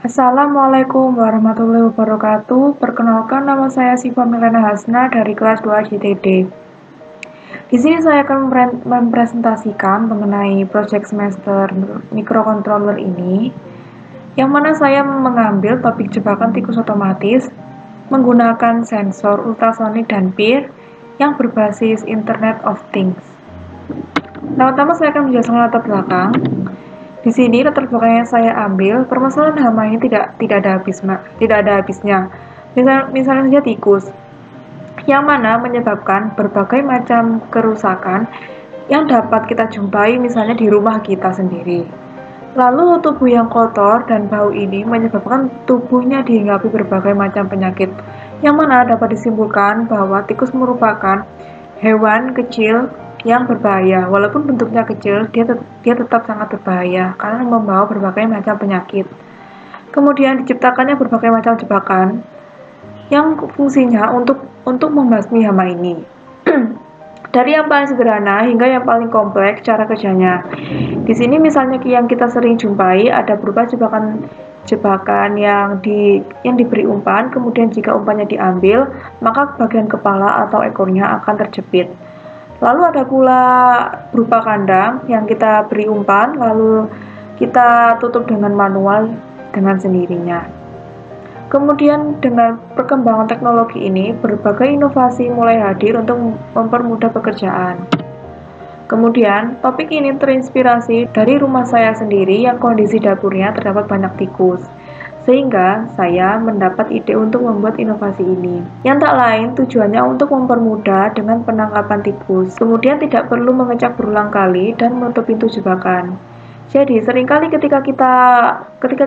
Assalamualaikum warahmatullahi wabarakatuh. Perkenalkan, nama saya Siva Milena Hasna dari kelas 2 JTD. Di sini saya akan mempresentasikan mengenai proyek semester microcontroller ini, yang mana saya mengambil topik jebakan tikus otomatis menggunakan sensor ultrasonik dan peer yang berbasis Internet of Things. Pertama-tama saya akan menjelaskan latar belakang. Di sini latar belakang yang saya ambil, permasalahan hama ini tidak ada habisnya. Misalnya saja tikus, yang mana menyebabkan berbagai macam kerusakan yang dapat kita jumpai misalnya di rumah kita sendiri. Lalu tubuh yang kotor dan bau ini menyebabkan tubuhnya dihinggapi berbagai macam penyakit, yang mana dapat disimpulkan bahwa tikus merupakan hewan kecil yang berbahaya. Walaupun bentuknya kecil, dia tetap sangat berbahaya karena membawa berbagai macam penyakit. Kemudian diciptakannya berbagai macam jebakan yang fungsinya untuk membasmi hama ini. Dari yang paling sederhana hingga yang paling kompleks cara kerjanya. Di sini misalnya yang kita sering jumpai ada berupa jebakan yang diberi umpan, kemudian jika umpannya diambil, maka bagian kepala atau ekornya akan terjepit. Lalu ada pula berupa kandang yang kita beri umpan, lalu kita tutup dengan manual dengan sendirinya. Kemudian dengan perkembangan teknologi ini, berbagai inovasi mulai hadir untuk mempermudah pekerjaan. Kemudian, topik ini terinspirasi dari rumah saya sendiri yang kondisi dapurnya terdapat banyak tikus. Sehingga saya mendapat ide untuk membuat inovasi ini. Yang tak lain tujuannya untuk mempermudah dengan penangkapan tikus. Kemudian tidak perlu mengecek berulang kali dan menutup pintu jebakan. Jadi seringkali ketika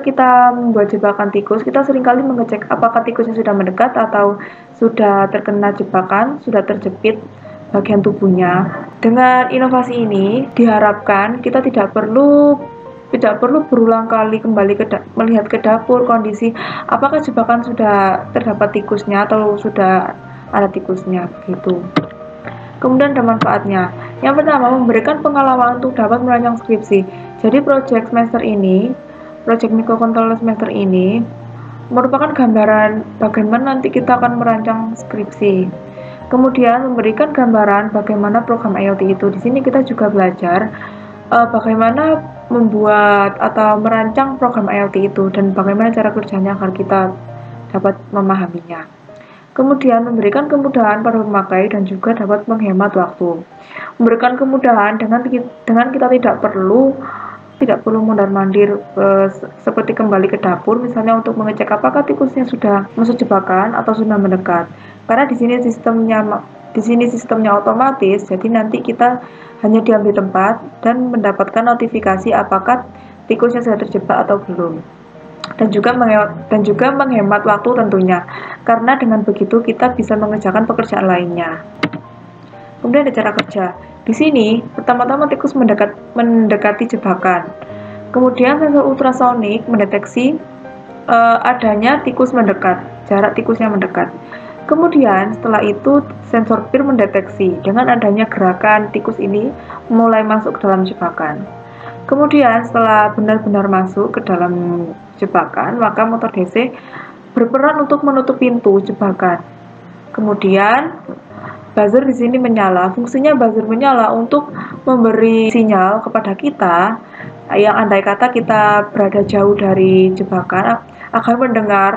kita membuat jebakan tikus, kita seringkali mengecek apakah tikusnya sudah mendekat atau sudah terkena jebakan, sudah terjepit bagian tubuhnya. Dengan inovasi ini diharapkan kita tidak perlu berulang kali kembali melihat ke dapur kondisi apakah jebakan sudah terdapat tikusnya atau sudah ada tikusnya begitu. Kemudian ada manfaatnya. Yang pertama, memberikan pengalaman untuk dapat merancang skripsi. Jadi proyek microcontroller semester ini merupakan gambaran bagaimana nanti kita akan merancang skripsi. Kemudian memberikan gambaran bagaimana program IoT itu. Di sini kita juga belajar bagaimana membuat atau merancang program IoT itu dan bagaimana cara kerjanya agar kita dapat memahaminya. Kemudian memberikan kemudahan pada pemakai dan juga dapat menghemat waktu. Memberikan kemudahan dengan kita tidak perlu mondar-mandir seperti kembali ke dapur misalnya untuk mengecek apakah tikusnya sudah masuk jebakan atau sudah mendekat. Karena di sini sistemnya otomatis, jadi nanti kita hanya diambil tempat dan mendapatkan notifikasi apakah tikusnya sudah terjebak atau belum. Dan juga menghemat waktu tentunya, karena dengan begitu kita bisa mengerjakan pekerjaan lainnya. Kemudian ada cara kerja. Di sini pertama-tama tikus mendekati jebakan. Kemudian sensor ultrasonik mendeteksi adanya tikus mendekat, jarak tikusnya mendekat. Kemudian setelah itu sensor peer mendeteksi dengan adanya gerakan tikus ini mulai masuk ke dalam jebakan. Kemudian setelah benar-benar masuk ke dalam jebakan, maka motor DC berperan untuk menutup pintu jebakan. Kemudian buzzer di sini menyala. Fungsinya buzzer menyala untuk memberi sinyal kepada kita yang andai kata kita berada jauh dari jebakan agar mendengar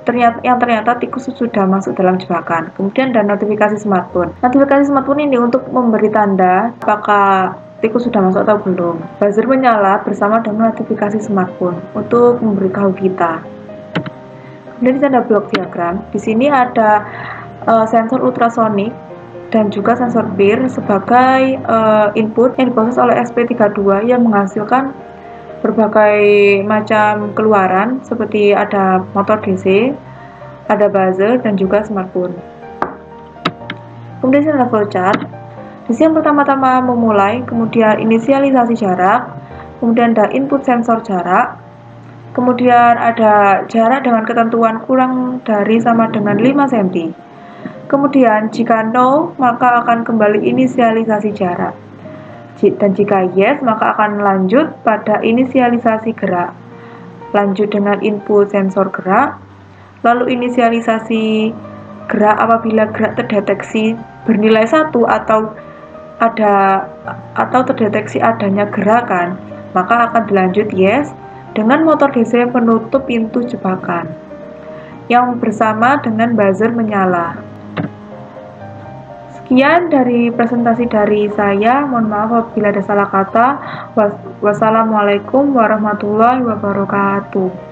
ternyata tikus sudah masuk dalam jebakan. Kemudian ada notifikasi smartphone. Notifikasi smartphone ini untuk memberi tanda apakah tikus sudah masuk atau belum. Buzzer menyala bersama dengan notifikasi smartphone untuk memberitahu kita. Kemudian di sana ada blok diagram. Di sini ada sensor ultrasonik dan juga sensor peer sebagai input yang diproses oleh SP32 yang menghasilkan berbagai macam keluaran seperti ada motor DC, ada buzzer, dan juga smartphone. Kemudian ada flowchart. Di sini pertama-tama memulai, kemudian inisialisasi jarak, kemudian ada input sensor jarak, kemudian ada jarak dengan ketentuan kurang dari sama dengan 5 cm. Kemudian jika no, maka akan kembali inisialisasi jarak. Dan jika yes, maka akan lanjut pada inisialisasi gerak. lanjut dengan input sensor gerak, lalu inisialisasi gerak apabila gerak terdeteksi bernilai 1 atau terdeteksi adanya gerakan, maka akan dilanjut yes dengan motor DC penutup pintu jebakan yang bersama dengan buzzer menyala. Sekian dari presentasi dari saya, mohon maaf apabila ada salah kata. Wassalamualaikum warahmatullahi wabarakatuh.